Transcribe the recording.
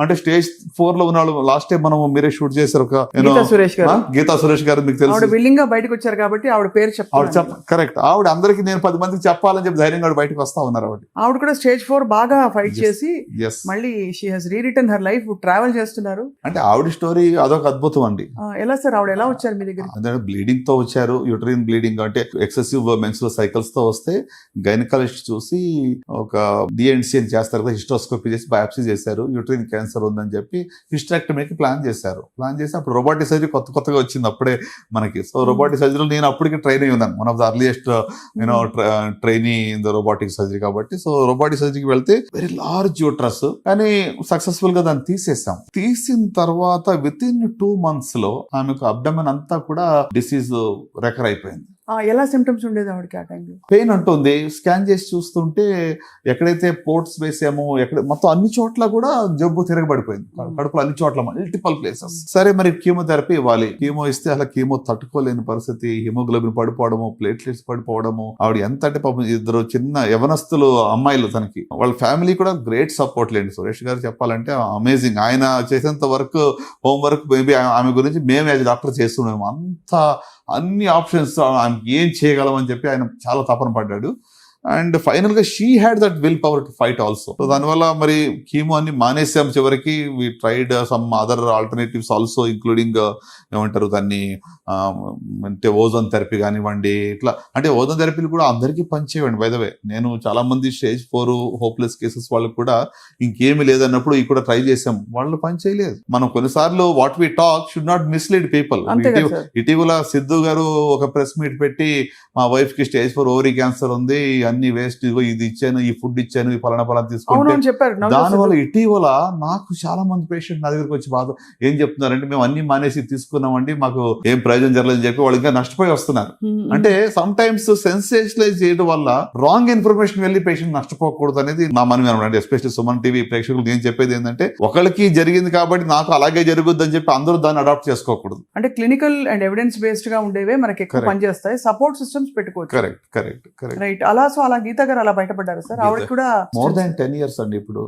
అంటే స్టేజ్ 4 లో ఉన్నాడు. లాస్ట్ టైం మనం మీరే షూట్ చేశారు ఒక గీతా సురేష్ గారు. గీతా సురేష్ గారు, మీకు ఆవిడ తెలుసు. విల్లింగ్ గా బయటకు వచ్చారు కాబట్టి ఆవిడ పేరు ఆవిడ చెప్పాలి. కరెక్ట్. ఆవిడ అందరికి నేను 10 మందికి చెప్పాలని చెప్పి ధైర్యంగా ఆవిడ బయటకు వస్తా ఉన్నారు. ఆవిడ కూడా స్టేజ్ 4 బాగా ఫైట్ చేసి ఎస్, మళ్ళీ she has re-return her life, travel చేస్తున్నారు. అంటే ఆవిడ స్టోరీ అదొక అద్భుతం అండి. ఎలా సార్ ఆవిడ ఎలా వచ్చారు మీ దగ్గర? అంటే బ్లీడింగ్ తో వచ్చారు, యూటరిన్ బ్లీడింగ్ అంటే ఎక్సెసివ్ మెన్స్ట్రువల్ సైకిల్స్ తో వస్తే గైనకాలజిస్ట్ చూసి ఒక డిఎన్సి అని చేస్తారు కదా, హిస్టోస్కోపీ చేసి బయాప్సీ చేశారు, యూటరిన్ క్యాన్సర్ ఉందని చెప్పి హిస్టరెక్టమీకి ప్లాన్ చేశారు. ప్లాన్ చేసి అప్పుడు రోబోటిక్ సర్జరీ కొత్తగా వచ్చింది అప్పుడే మనకి. సో రోబోటిక్ సర్జరీలో నేను అప్పటికి ట్రైన్ అయ్యి ఉన్నాను, one of the earliest trainee in the robotic surgery కాబట్టి. సో రోబోటిక్ సర్జరీకి వెళ్తే వెరీ లార్జ్ యూట్రస్, కానీ సక్సెస్ఫుల్ గా దాన్ని తీసేసాం. తీసిన తర్వాత విత్ ఇన్ 2 months లో ఆమెకు అబ్డమెన్ అంతా కూడా డిసీజ్ రెకర్ అయిపోయింది. ఎలా సిమ్టమ్స్ ఉండేది ఆవిడకి ఆ టైంలో? పెయిన్ అంటుంది. స్కాన్ చేసి చూస్తుంటే ఎక్కడైతే పోర్ట్స్ వేసామో మొత్తం అన్ని చోట్ల కూడా జబ్బు తిరగబడిపోయింది. కడుపులో అన్ని చోట్ల మల్టిపల్ ప్లేసెస్. సరే మరి కీమోథెరపీ ఇవ్వాలి. కీమో ఇస్తే అలా కీమో తట్టుకోలేని పరిస్థితి, హిమోగ్లోబిన్ పడిపోవడము, ప్లేట్లెట్స్ పడిపోవడము. ఆవిడ ఎంత అంటే పాపం ఇద్దరు చిన్న యవనస్తులు అమ్మాయిలు తనకి, వాళ్ళ ఫ్యామిలీ కూడా గ్రేట్ సపోర్ట్ లేండి. సురేష్ గారు చెప్పాలంటే అమేజింగ్. ఆయన చేసేంత వర్క్, హోంవర్క్ మేబీ ఆమె గురించి మేము యాజ్ డాక్టర్ చేస్తున్నాము. అంత అన్ని ఆప్షన్స్ ఆమెకి ఏం చేయగలం అని చెప్పి ఆయన చాలా తపన పడ్డాడు. అండ్ ఫైనల్ గా she had that will power to fight also. So దానివల్ల మరి కీమో అన్ని మానేసాం చివరికి. We tried some other alternatives also, including ఏమంటారు దాన్ని అంటే ఓజోన్ థెరపీ కానివ్వండి. ఇట్లా అంటే ఓజోన్ థెరపీలు కూడా అందరికీ పనిచేయండి. బై ద వే నేను చాలా మంది స్టేజ్ 4 హోప్లెస్ కేసెస్ వాళ్ళకి కూడా ఇంకేమీ లేదన్నప్పుడు ఇవి కూడా ట్రై చేసాం, వాళ్ళు పని చేయలేదు. మనం కొన్నిసార్లు what we talk should not mislead people. ఇటీవల సిద్ధు గారు ఒక ప్రెస్ మీట్ పెట్టి మా వైఫ్ కి స్టేజ్ 4 ఓవరీ క్యాన్సర్ ఉంది, అన్ని వేస్ట్, ఇది ఇచ్చాను, ఈ ఫుడ్ ఇచ్చాను, ఈ పలానా తీసుకుంటే చెప్పారు. దానివల్ల ఇటీవల నాకు చాలా మంది పేషెంట్ నా దగ్గరకు వచ్చి బాధ ఏం చెప్తున్నారంటే, మేము అన్ని మానేసి తీసుకున్నామండి, మాకు ఏం ప్రయోజనం జరగలేదని చెప్పి వాళ్ళు ఇంకా నష్టపోయి వస్తున్నారు. అంటే సమ్ టైమ్స్ సెన్సేషనలైజ్ చేయడం వల్ల రాంగ్ ఇన్ఫర్మేషన్ వెళ్ళి పేషెంట్ నష్టపోకూడదు అనేది నా మనవి అనమాట. ఎస్పెషల్లీ సుమన్ టీవీ ప్రేక్షకులు నేను చెప్పేది ఏంటంటే, ఒకరికి జరిగింది కాబట్టి నాకు అలాగే జరుగుద్ది అని చెప్పి అందరూ దాన్ని అడాప్ట్ చేసుకోకూడదు. అంటే క్లినికల్ అండ్ ఎవిడెన్స్ బేస్డ్ గా ఉండేవే మనకి ఎక్కువ పనిచేస్తాయి. సపోర్ట్ సిస్టమ్స్ పెట్టుకోవచ్చు. కరెక్ట్. రైట్. అలా గీతా గారు అలా బయటపడ్డారు సార్. ఆవిడ కూడా మోర్ దాన్ 10 years అండి ఇప్పుడు.